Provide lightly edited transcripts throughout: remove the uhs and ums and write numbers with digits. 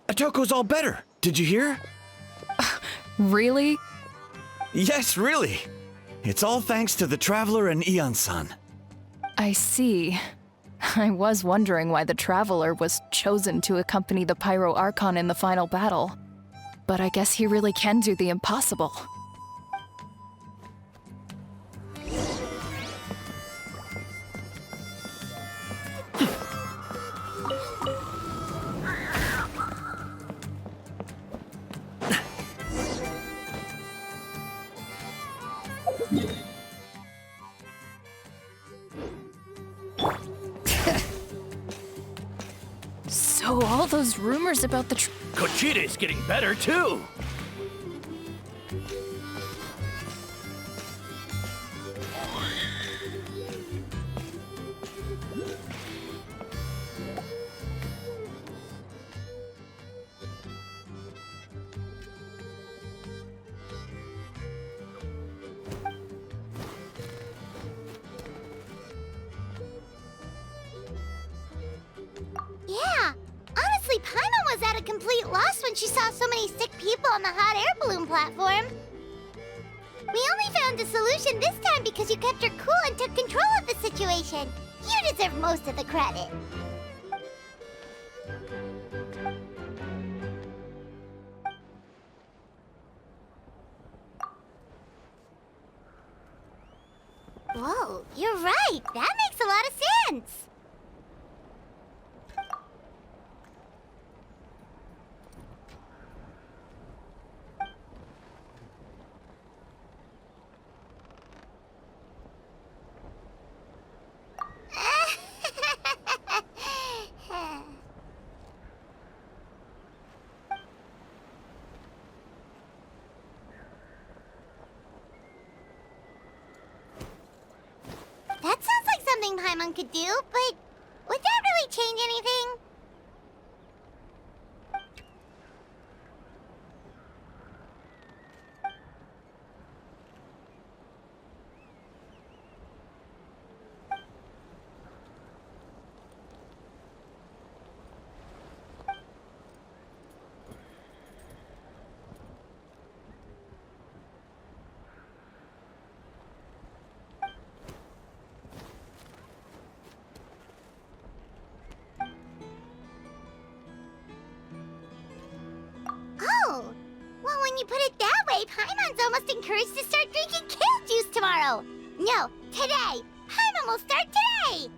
Atoko's all better. Did you hear? Really? Yes, really. It's all thanks to the Traveler and Eon-san. I see. I was wondering why the Traveler was chosen to accompany the Pyro Archon in the final battle. But I guess he really can do the impossible. So all those rumors about the Kochide's getting better too. Yeah, honestly, Paimon was at a complete loss when she saw so many sick people on the hot air balloon platform. We only found a solution this time because you kept her cool and took control of the situation. You deserve most of the credit. Whoa, you're right. That makes a lot of sense. That sounds like something Paimon could do, but would that really change anything? Oh, well, when you put it that way, Paimon's almost encouraged to start drinking kale juice tomorrow. No, today. Paimon will start today.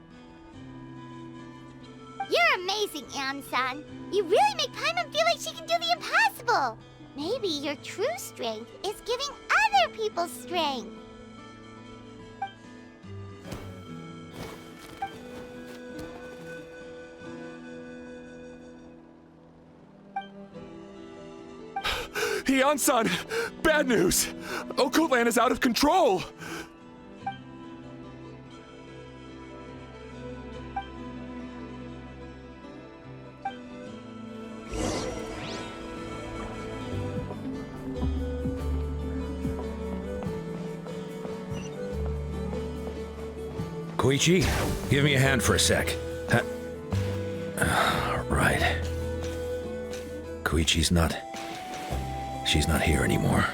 You're amazing, Eon-san. You really make Paimon feel like she can do the impossible. Maybe your true strength is giving other people strength. Eon-san! Bad news! Okoland is out of control! Koichi, give me a hand for a sec. Right. Koichi's not... She's not here anymore.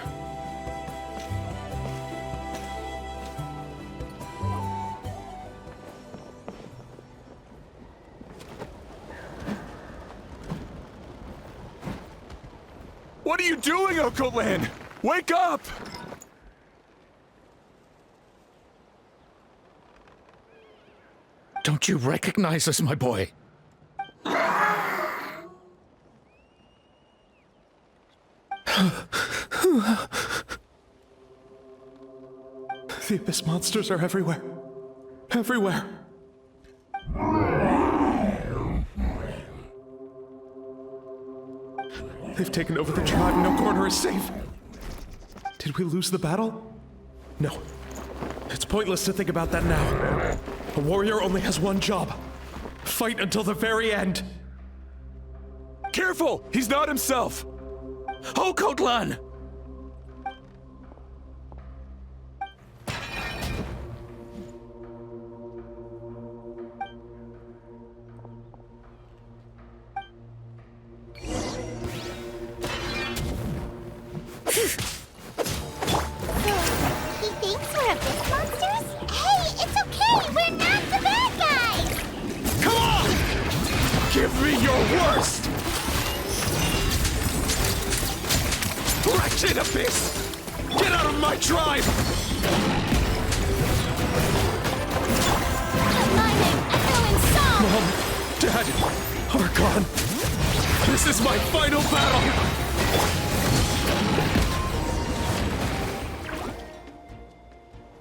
What are you doing, Okoland? Wake up! Don't you recognize us, my boy? The Abyss monsters are everywhere. Everywhere. They've taken over the tribe. No corner is safe. Did we lose the battle? No. It's pointless to think about that now. A warrior only has one job. Fight until the very end. Careful! He's not himself! Okotlan! me your worst! Wretched abyss! Get out of my tribe! My name, Echo and Song! Mom, Dad, Archon, this is my final battle!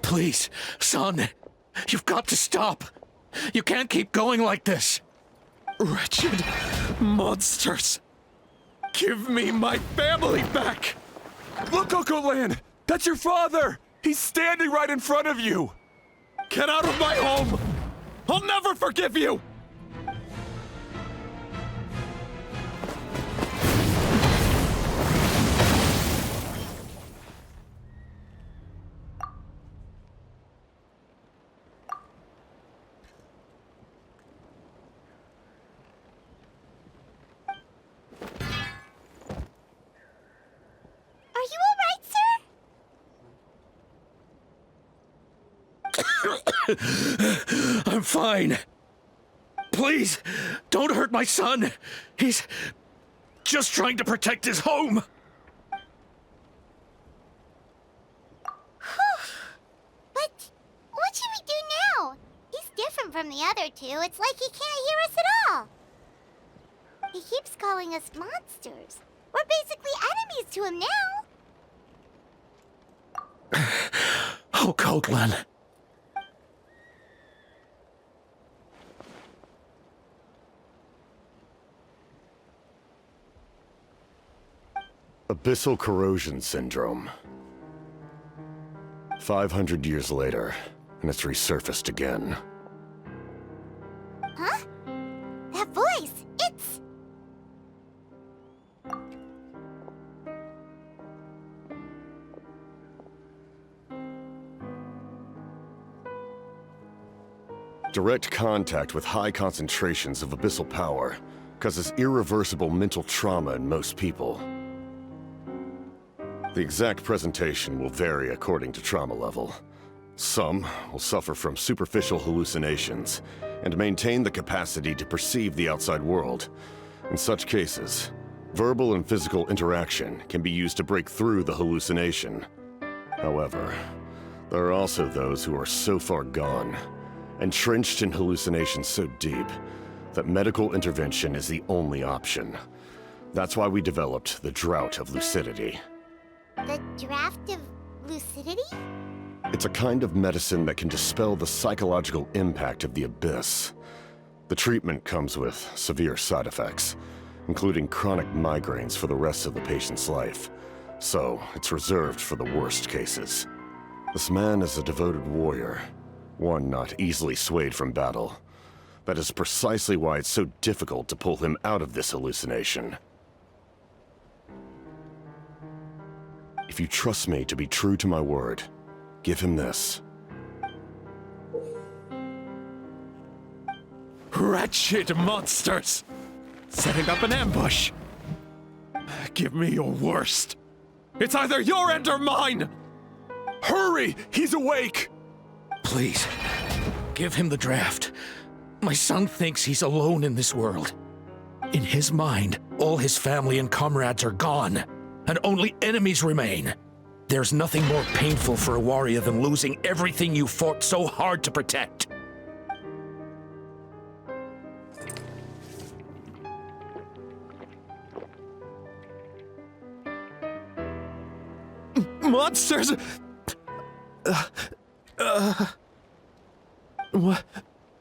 Please, son, you've got to stop. You can't keep going like this. Wretched monsters! Give me my family back! Look, Uncle Lan! That's your father! He's standing right in front of you! Get out of my home! I'll never forgive you! Are you alright, sir? I'm fine. Please, don't hurt my son. He's just trying to protect his home. But what should we do now? He's different from the other two. It's like he can't hear us at all. He keeps calling us monsters. We're basically enemies to him now. Oh, Coatlan. Abyssal corrosion syndrome. 500 years later, and it's resurfaced again. Huh? That voice, it's... Direct contact with high concentrations of abyssal power causes irreversible mental trauma in most people. The exact presentation will vary according to trauma level. Some will suffer from superficial hallucinations and maintain the capacity to perceive the outside world. In such cases, verbal and physical interaction can be used to break through the hallucination. However, there are also those who are so far gone, entrenched in hallucinations so deep, that medical intervention is the only option. That's why we developed the Drought of Lucidity. The draft of lucidity? It's a kind of medicine that can dispel the psychological impact of the abyss. The treatment comes with severe side effects, including chronic migraines for the rest of the patient's life. So, it's reserved for the worst cases. This man is a devoted warrior, one not easily swayed from battle. That is precisely why it's so difficult to pull him out of this hallucination. If you trust me to be true to my word, give him this. Wretched monsters! Setting up an ambush! Give me your worst! It's either your end or mine! Hurry! He's awake! Please, give him the draft. My son thinks he's alone in this world. In his mind, all his family and comrades are gone, and only enemies remain. There's nothing more painful for a warrior than losing everything you fought so hard to protect. Monsters!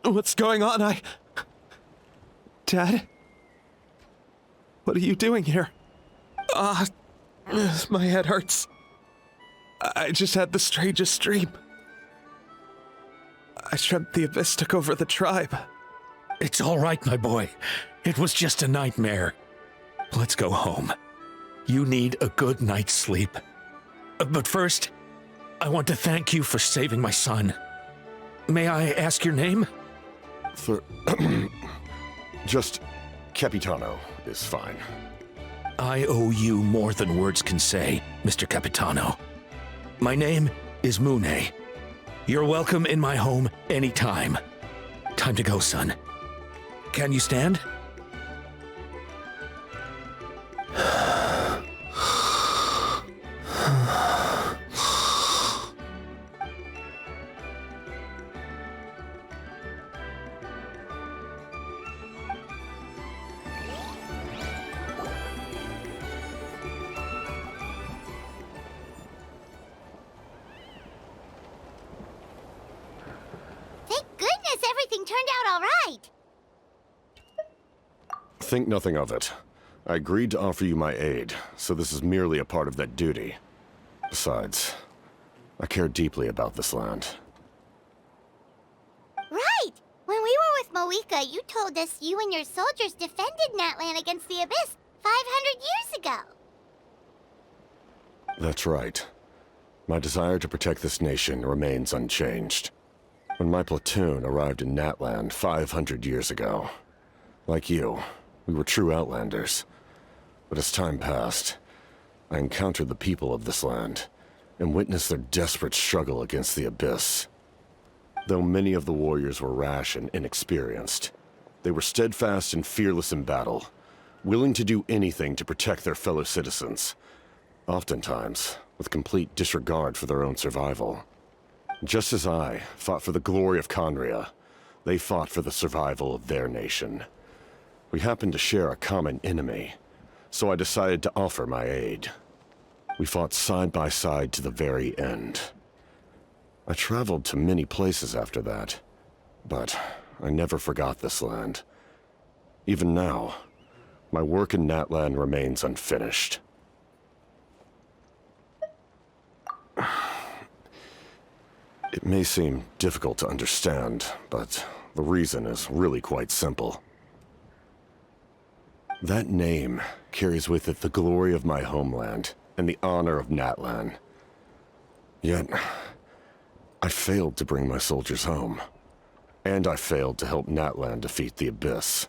What's going on? Dad? What are you doing here? My head hurts. I just had the strangest dream. I dreamt the Abyss took over the tribe. It's all right, my boy. It was just a nightmare. Let's go home. You need a good night's sleep. But first, I want to thank you for saving my son. May I ask your name? Just Capitano is fine. I owe you more than words can say, Mr. Capitano. My name is Mune. You're welcome in my home anytime. Time to go, son. Can you stand? out all right. Think nothing of it. I agreed to offer you my aid, so this is merely a part of that duty. Besides, I care deeply about this land. Right! When we were with Moika, you told us you and your soldiers defended Natlan against the Abyss 500 years ago. That's right. My desire to protect this nation remains unchanged. When my platoon arrived in Natlan 500 years ago, like you, we were true Outlanders. But as time passed, I encountered the people of this land and witnessed their desperate struggle against the Abyss. Though many of the warriors were rash and inexperienced, they were steadfast and fearless in battle, willing to do anything to protect their fellow citizens, oftentimes with complete disregard for their own survival. Just as I fought for the glory of Conria, they fought for the survival of their nation. We happened to share a common enemy, so I decided to offer my aid. We fought side by side to the very end. I traveled to many places after that, but I never forgot this land. Even now, my work in Natlan remains unfinished. It may seem difficult to understand, but the reason is really quite simple. That name carries with it the glory of my homeland and the honor of Natlan. Yet, I failed to bring my soldiers home. And I failed to help Natlan defeat the Abyss.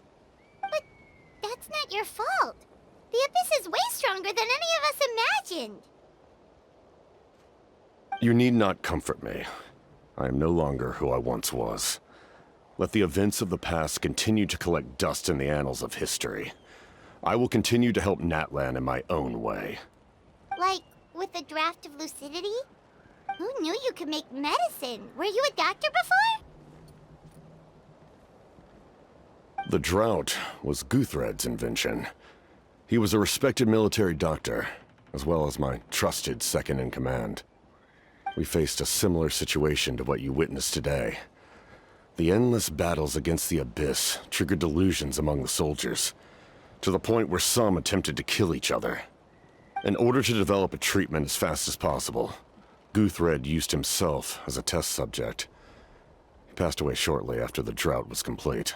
But that's not your fault. The Abyss is way stronger than any of us imagined. You need not comfort me. I am no longer who I once was. Let the events of the past continue to collect dust in the annals of history. I will continue to help Natlan in my own way. Like, with the draft of lucidity? Who knew you could make medicine? Were you a doctor before? The drought was Guthred's invention. He was a respected military doctor, as well as my trusted second-in-command. We faced a similar situation to what you witnessed today. The endless battles against the Abyss triggered delusions among the soldiers, to the point where some attempted to kill each other. In order to develop a treatment as fast as possible, Guthred used himself as a test subject. He passed away shortly after the drought was complete.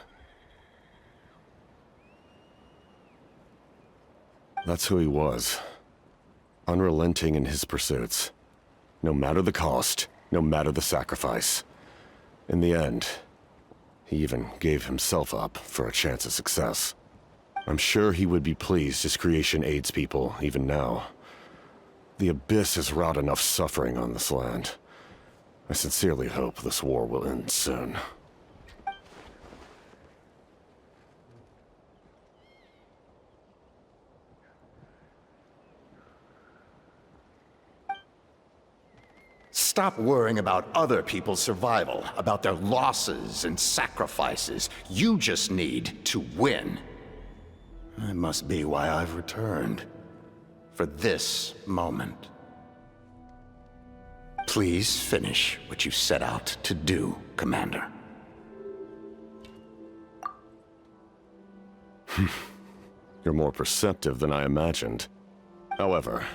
That's who he was. Unrelenting in his pursuits. No matter the cost, no matter the sacrifice. In the end, he even gave himself up for a chance at success. I'm sure he would be pleased his creation aids people even now. The Abyss has wrought enough suffering on this land. I sincerely hope this war will end soon. Stop worrying about other people's survival, about their losses and sacrifices. You just need to win. That must be why I've returned. For this moment. Please finish what you set out to do, Commander. You're more perceptive than I imagined. However,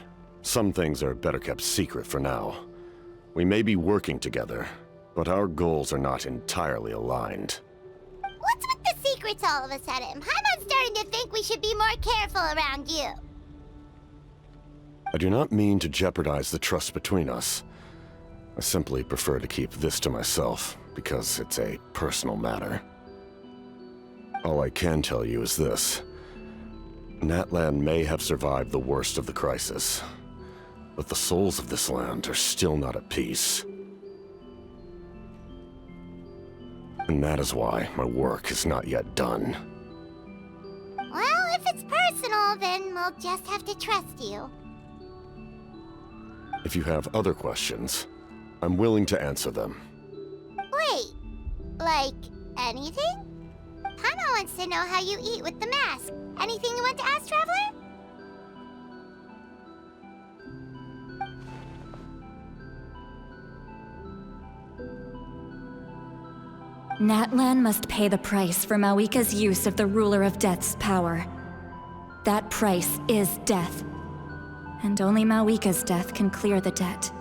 some things are better kept secret for now. We may be working together, but our goals are not entirely aligned. What's with the secrets all of a sudden? Paimon's starting to think we should be more careful around you. I do not mean to jeopardize the trust between us. I simply prefer to keep this to myself, because it's a personal matter. All I can tell you is this. Natlan may have survived the worst of the crisis, but the souls of this land are still not at peace. And that is why my work is not yet done. Well, if it's personal, then we'll just have to trust you. If you have other questions, I'm willing to answer them. Wait, like anything? Paimon wants to know how you eat with the mask. Anything you want to ask, Traveler? Natlan must pay the price for Mawika's use of the Ruler of Death's power. That price is death. And only Mawika's death can clear the debt.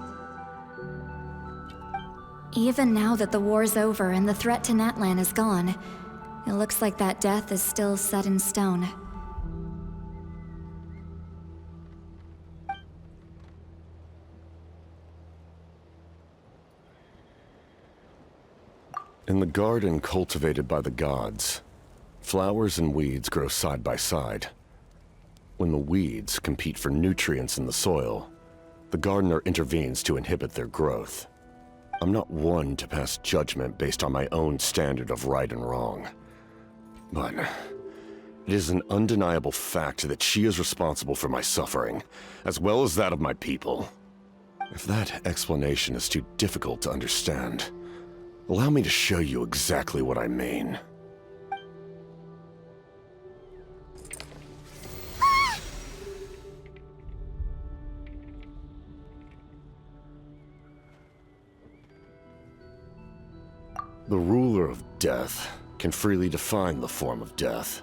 Even now that the war's over and the threat to Natlan is gone, it looks like that death is still set in stone. In the garden cultivated by the gods, flowers and weeds grow side by side. When the weeds compete for nutrients in the soil, the gardener intervenes to inhibit their growth. I'm not one to pass judgment based on my own standard of right and wrong. But it is an undeniable fact that she is responsible for my suffering, as well as that of my people. If that explanation is too difficult to understand, allow me to show you exactly what I mean. The ruler of death can freely define the form of death,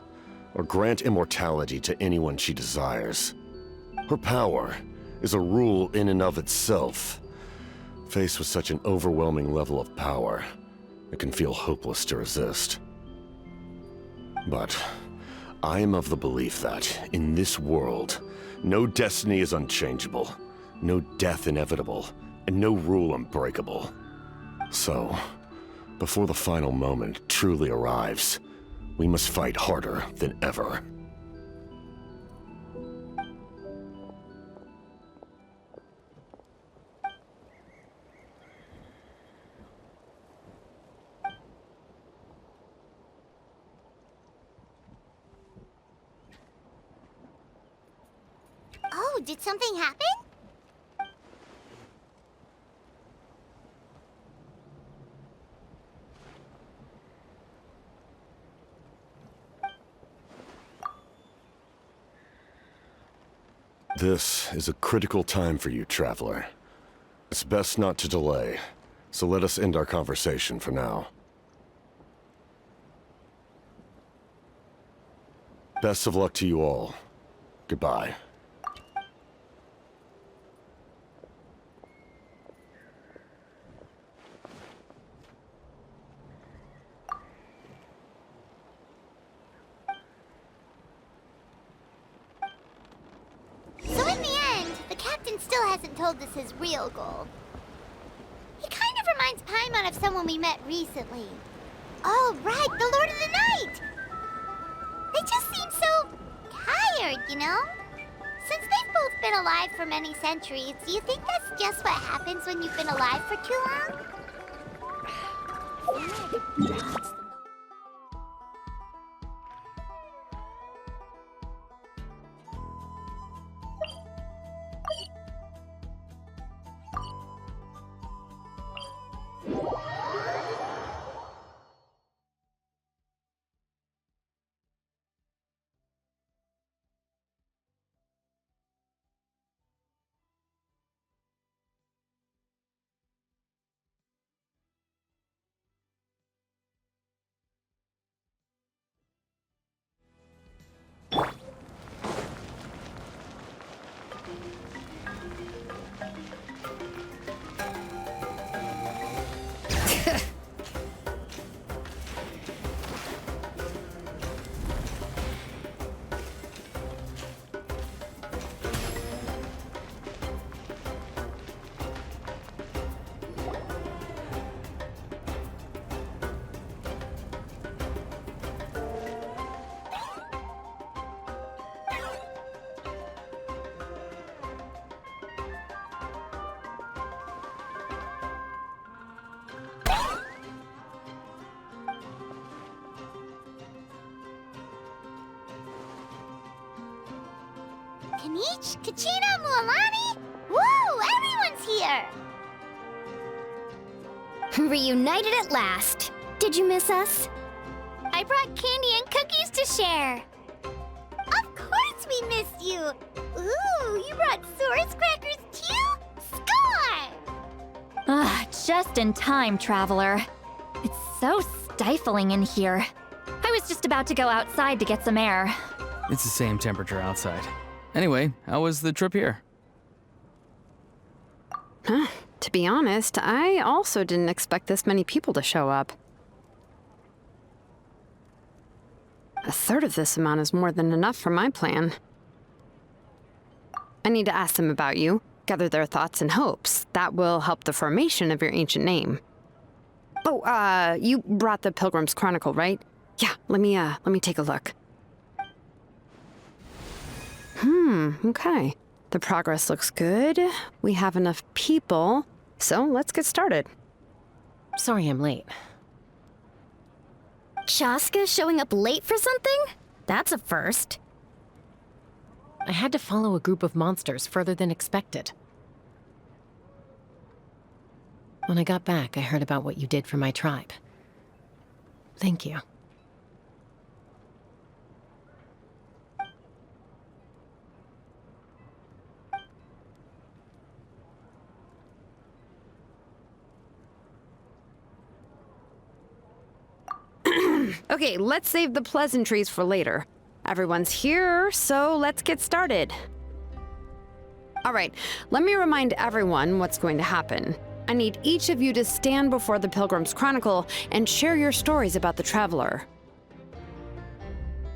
or grant immortality to anyone she desires. Her power is a rule in and of itself. Faced with such an overwhelming level of power, it can feel hopeless to resist. But I am of the belief that, in this world, no destiny is unchangeable, no death inevitable, and no rule unbreakable. So, before the final moment truly arrives, we must fight harder than ever. Oh, did something happen? This is a critical time for you, Traveler. It's best not to delay, so let us end our conversation for now. Best of luck to you all. Goodbye. So in the end, the captain still hasn't told us his real goal. He kind of reminds Paimon of someone we met recently. Oh, right, the Lord of the Night! They just seem so tired, you know? Since they've both been alive for many centuries, do you think that's just what happens when you've been alive for too long? Kanich, Kachina, Mualani? Woo! Everyone's here! Reunited at last. Did you miss us? I brought candy and cookies to share. Of course we missed you! Ooh, you brought Source Crackers too? Score! Ah, just in time, Traveler. It's so stifling in here. I was just about to go outside to get some air. It's the same temperature outside. Anyway, how was the trip here? To be honest, I also didn't expect this many people to show up. A third of this amount is more than enough for my plan. I need to ask them about you, gather their thoughts and hopes. That will help the formation of your ancient name. Oh, you brought the Pilgrim's Chronicle, right? Yeah, let me take a look. Okay. The progress looks good. We have enough people, so let's get started. Sorry I'm late. Shaska showing up late for something? That's a first. I had to follow a group of monsters further than expected. When I got back, I heard about what you did for my tribe. Thank you. Okay, let's save the pleasantries for later. Everyone's here, so let's get started. All right, let me remind everyone what's going to happen. I need each of you to stand before the Pilgrim's Chronicle and share your stories about the Traveler.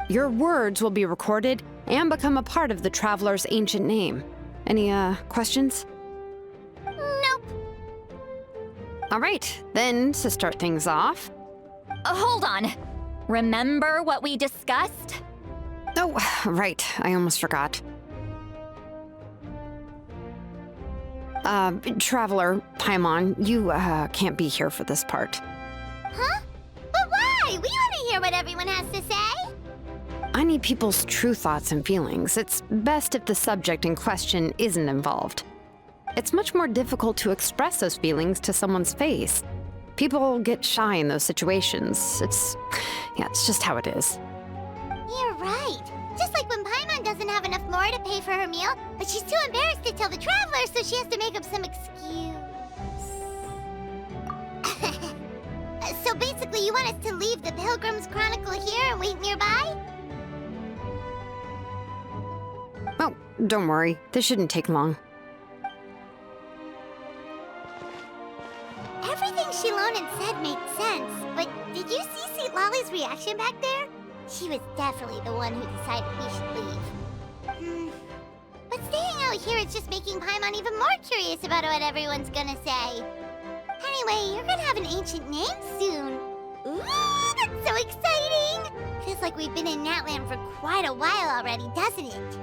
Your words will be recorded and become a part of the Traveler's ancient name. Any, questions? Nope. All right, then, to start things off... Hold on. Remember what we discussed? Oh, right, I almost forgot. Traveler, Paimon, you, can't be here for this part. Huh? But why? We want to hear what everyone has to say. I need people's true thoughts and feelings. It's best if the subject in question isn't involved. It's much more difficult to express those feelings to someone's face. People get shy in those situations. It's just how it is. You're right. Just like when Paimon doesn't have enough more to pay for her meal, but she's too embarrassed to tell the Traveler, so she has to make up some excuse. So basically, you want us to leave the Pilgrim's Chronicle here and wait nearby? Oh, don't worry. This shouldn't take long. Everything Shilonen said makes sense, but did you see St. Lolly's reaction back there? She was definitely the one who decided we should leave. But staying out here is just making Paimon even more curious about what everyone's gonna say. Anyway, you're gonna have an ancient name soon. Ooh, that's so exciting! Feels like we've been in Natland for quite a while already, doesn't it?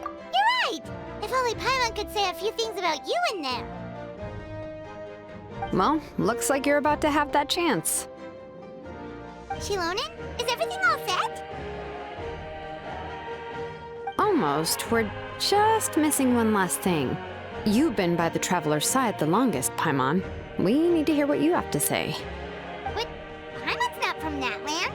You're right! If only Paimon could say a few things about you in there. Well, looks like you're about to have that chance. Shilonen, is everything all set? Almost. We're just missing one last thing. You've been by the Traveler's side the longest, Paimon. We need to hear what you have to say. But Paimon's not from Natland.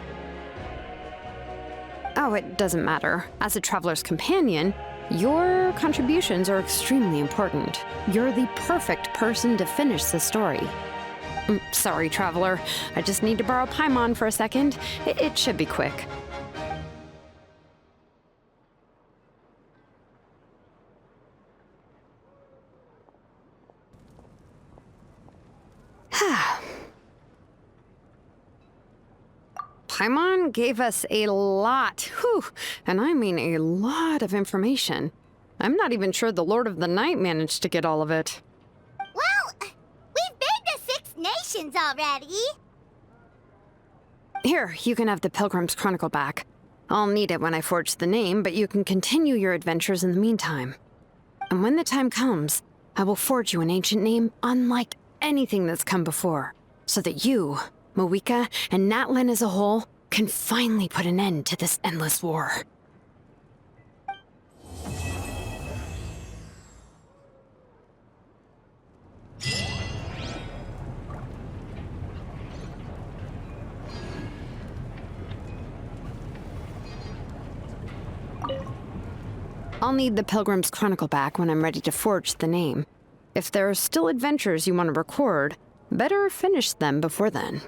Oh, it doesn't matter. As a Traveler's companion, your contributions are extremely important. You're the perfect person to finish the story. Sorry, Traveler. I just need to borrow Paimon for a second. It should be quick. Paimon gave us a lot, and I mean a lot of information. I'm not even sure the Lord of the Night managed to get all of it. Well, we've been to 6 nations already. Here, you can have the Pilgrim's Chronicle back. I'll need it when I forge the name, but you can continue your adventures in the meantime. And when the time comes, I will forge you an ancient name unlike anything that's come before, so that you, Moeka, and Natlan as a whole can finally put an end to this endless war. I'll need the Pilgrim's Chronicle back when I'm ready to forge the name. If there are still adventures you want to record, better finish them before then.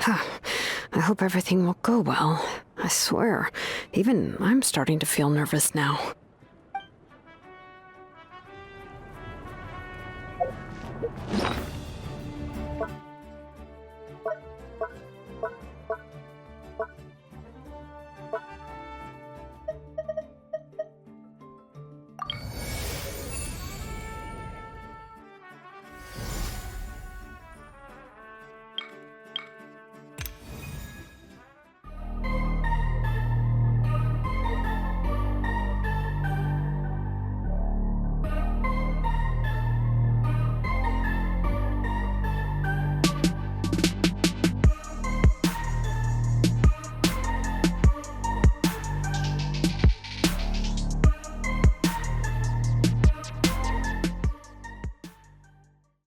I hope everything will go well. I swear, even I'm starting to feel nervous now.